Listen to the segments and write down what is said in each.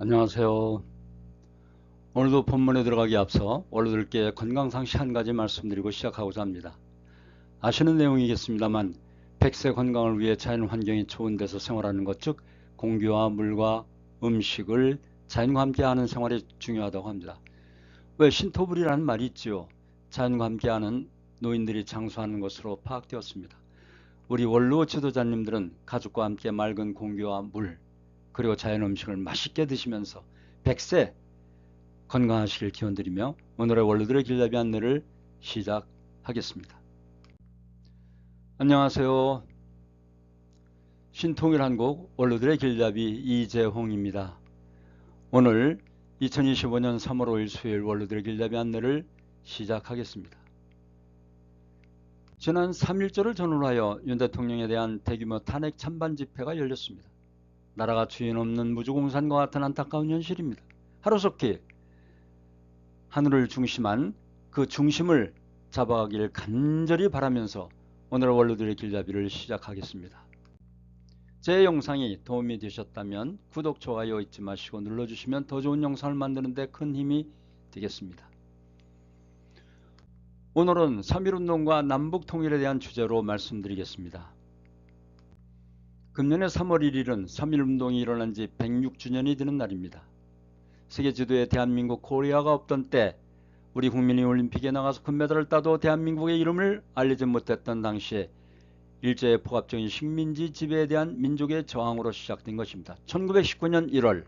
안녕하세요. 오늘도 본문에 들어가기 앞서 원로들께 건강상식 한 가지 말씀드리고 시작하고자 합니다. 아시는 내용이겠습니다만 100세 건강을 위해 자연 환경이 좋은 데서 생활하는 것, 즉 공기와 물과 음식을 자연과 함께 하는 생활이 중요하다고 합니다. 왜 신토불이라는 말이 있지요. 자연과 함께 하는 노인들이 장수하는 것으로 파악되었습니다. 우리 원로 지도자님들은 가족과 함께 맑은 공기와 물 그리고 자연 음식을 맛있게 드시면서 100세 건강하시길 기원드리며 오늘의 원로들의 길잡이 안내를 시작하겠습니다. 안녕하세요. 신통일한국 원로들의 길잡이 이재홍입니다. 오늘 2025년 3월 5일 수요일 원로들의 길잡이 안내를 시작하겠습니다. 지난 3일절을 전후하여 윤 대통령에 대한 대규모 탄핵 찬반 집회가 열렸습니다. 나라가 주인 없는 무주공산과 같은 안타까운 현실입니다. 하루속히 하늘을 중심한 그 중심을 잡아가기를 간절히 바라면서 오늘 원로들의 길잡이를 시작하겠습니다. 제 영상이 도움이 되셨다면 구독, 좋아요 잊지 마시고 눌러주시면 더 좋은 영상을 만드는 데 큰 힘이 되겠습니다. 오늘은 3.1운동과 남북통일에 대한 주제로 말씀드리겠습니다. 금년의 3월 1일은 3.1운동이 일어난 지 106주년이 되는 날입니다. 세계 지도에 대한민국 코리아가 없던 때 우리 국민이 올림픽에 나가서 금메달을 따도 대한민국의 이름을 알리지 못했던 당시에 일제의 포압적인 식민지 지배에 대한 민족의 저항으로 시작된 것입니다. 1919년 1월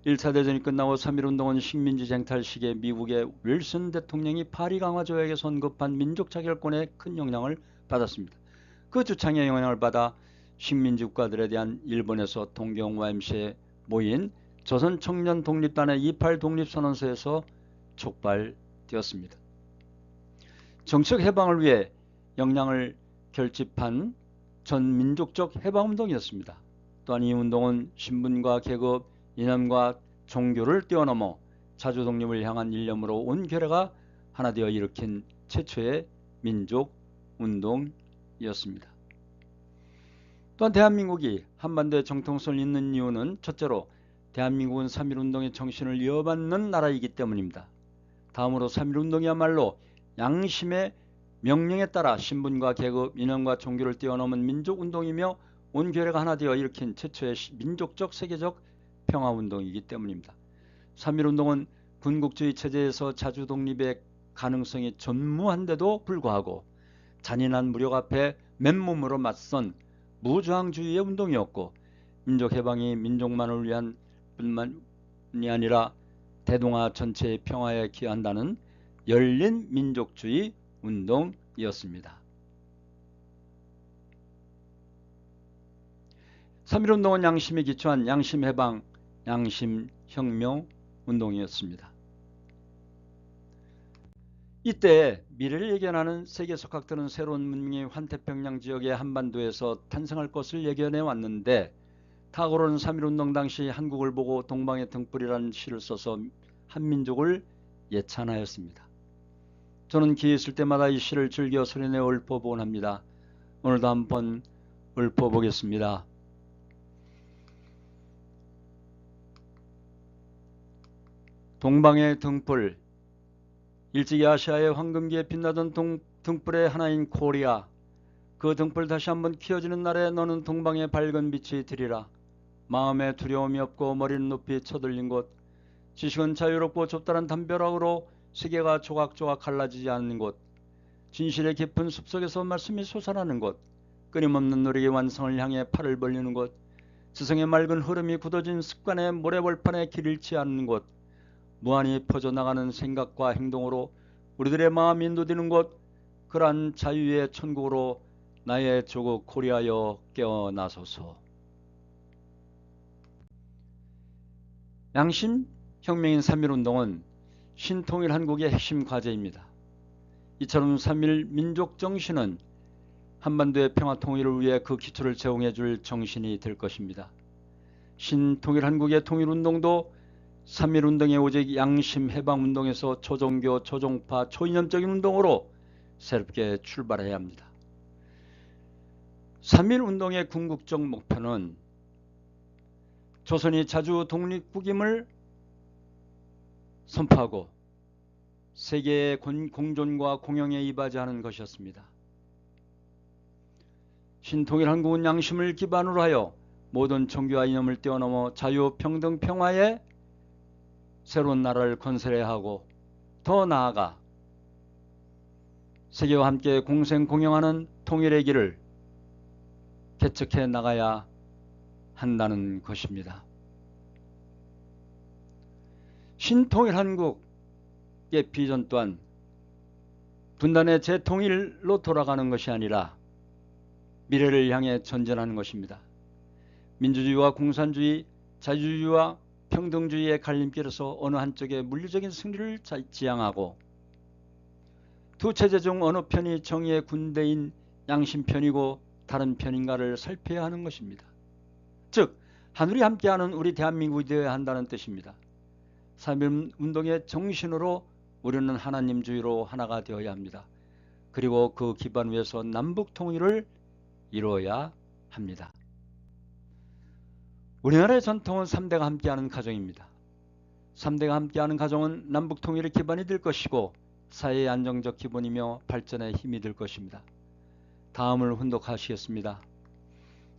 1차 대전이 끝나고 3.1운동은 식민지 쟁탈 시기에 미국의 윌슨 대통령이 파리 강화 조약에 선급한 민족 자결권에 큰 영향을 받았습니다. 그 주창의 영향을 받아 식민지 국가들에 대한 일본에서 동경 YMCA에 모인 조선 청년 독립단의 28 독립선언서에서 촉발되었습니다. 정책 해방을 위해 역량을 결집한 전민족적 해방운동이었습니다. 또한 이 운동은 신분과 계급, 이념과 종교를 뛰어넘어 자주 독립을 향한 일념으로 온 결의가 하나 되어 일으킨 최초의 민족운동이었습니다. 또한 대한민국이 한반도에 정통성을 잇는 이유는 첫째로 대한민국은 3.1운동의 정신을 이어받는 나라이기 때문입니다. 다음으로 3.1운동이야말로 양심의 명령에 따라 신분과 계급, 이념과 종교를 뛰어넘은 민족운동이며 온 결의가 하나 되어 일으킨 최초의 민족적 세계적 평화운동이기 때문입니다. 3.1운동은 군국주의 체제에서 자주 독립의 가능성이 전무한데도 불구하고 잔인한 무력 앞에 맨몸으로 맞선 무저항주의의 운동이었고 민족해방이 민족만을 위한 뿐만이 아니라 대동아 전체의 평화에 기여한다는 열린 민족주의 운동이었습니다. 3.1운동은 양심에 기초한 양심해방, 양심혁명 운동이었습니다. 이때 미래를 예견하는 세계 석학들은 새로운 문명이 환태평양 지역의 한반도에서 탄생할 것을 예견해 왔는데 타고르는 3.1운동 당시 한국을 보고 동방의 등불이라는 시를 써서 한민족을 예찬하였습니다. 저는 기회 있을 때마다 이 시를 즐겨 소리내어 읊어보곤 합니다. 오늘도 한번 읊어보겠습니다. 동방의 등불, 일찍이 아시아의 황금기에 빛나던 등불의 하나인 코리아, 그 등불 다시 한번 켜지는 날에 너는 동방의 밝은 빛이 되리라. 마음에 두려움이 없고 머리는 높이 쳐들린 곳, 지식은 자유롭고 좁다란 담벼락으로 세계가 조각조각 갈라지지 않는 곳, 진실의 깊은 숲속에서 말씀이 솟아나는 곳, 끊임없는 노력의 완성을 향해 팔을 벌리는 곳, 지성의 맑은 흐름이 굳어진 습관의 모래벌판에 길 잃지 않는 곳, 무한히 퍼져나가는 생각과 행동으로 우리들의 마음이 인도되는 곳, 그러한 자유의 천국으로 나의 조국 코리아여 깨어나소서. 양심혁명인 3.1운동은 신통일 한국의 핵심 과제입니다. 이처럼 3.1 민족정신은 한반도의 평화통일을 위해 그 기초를 제공해 줄 정신이 될 것입니다. 신통일 한국의 통일운동도 3.1운동의 오직 양심해방운동에서 초종교, 초종파, 초이념적인 운동으로 새롭게 출발해야 합니다. 3.1운동의 궁극적 목표는 조선이 자주 독립국임을 선포하고 세계의 공존과 공영에 이바지하는 것이었습니다. 신통일한국은 양심을 기반으로 하여 모든 종교와 이념을 뛰어넘어 자유, 평등, 평화의 새로운 나라를 건설해야 하고 더 나아가 세계와 함께 공생 공영하는 통일의 길을 개척해 나가야 한다는 것입니다. 신통일한국의 비전 또한 분단의 재통일로 돌아가는 것이 아니라 미래를 향해 전진하는 것입니다. 민주주의와 공산주의, 자유주의와 평등주의의 갈림길에서 어느 한쪽의 물리적인 승리를 지향하고 두 체제 중 어느 편이 정의의 군대인 양심 편이고 다른 편인가를 살펴야 하는 것입니다. 즉 하늘이 함께하는 우리 대한민국이 되어야 한다는 뜻입니다. 3.1 운동의 정신으로 우리는 하나님주의로 하나가 되어야 합니다. 그리고 그 기반 위에서 남북 통일을 이루어야 합니다. 우리나라의 전통은 3대가 함께하는 가정입니다. 3대가 함께하는 가정은 남북 통일의 기반이 될 것이고 사회의 안정적 기본이며 발전의 힘이 될 것입니다. 다음을 훈독하시겠습니다.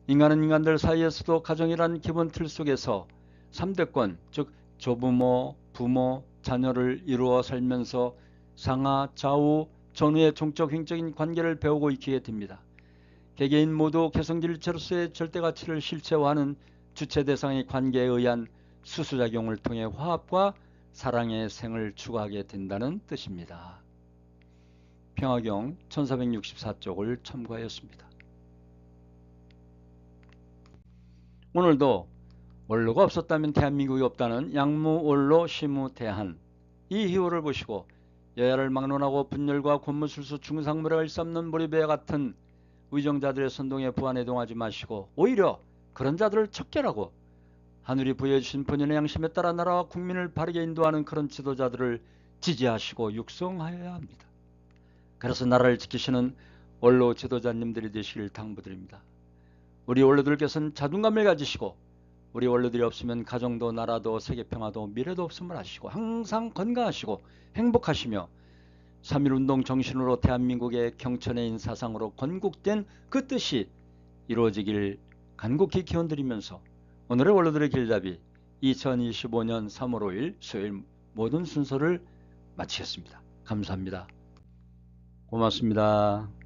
인간은 인간들 사이에서도 가정이라는 기본 틀 속에서 3대권, 즉 조부모, 부모, 자녀를 이루어 살면서 상하, 좌우, 전후의 종적 행적인 관계를 배우고 익히게 됩니다. 개개인 모두 개성질체로서의 절대가치를 실체화하는 주체 대상의 관계에 의한 수수작용을 통해 화합과 사랑의 생을 추구하게 된다는 뜻입니다. 평화경 1464쪽을 참고하였습니다. 오늘도 원로가 없었다면 대한민국이 없다는 양무원로 시무대한 이 희호를 보시고 여야를 막론하고 분열과 권무술수 중상무략을 쌓는 몰입에 같은 위정자들의 선동에 부안해동하지 마시고 오히려 그런 자들을 척결하고 하늘이 부여주신 본연의 양심에 따라 나라와 국민을 바르게 인도하는 그런 지도자들을 지지하시고 육성하여야 합니다. 그래서 나라를 지키시는 원로 지도자님들이 되시길 당부드립니다. 우리 원로들께서는 자존감을 가지시고 우리 원로들이 없으면 가정도 나라도 세계평화도 미래도 없음을 아시고 항상 건강하시고 행복하시며 3.1운동 정신으로 대한민국의 경천해인 사상으로 건국된 그 뜻이 이루어지길 간곡히 기원드리면서 오늘의 원로들의 길잡이 2025년 3월 5일 수요일 모든 순서를 마치겠습니다. 감사합니다. 고맙습니다.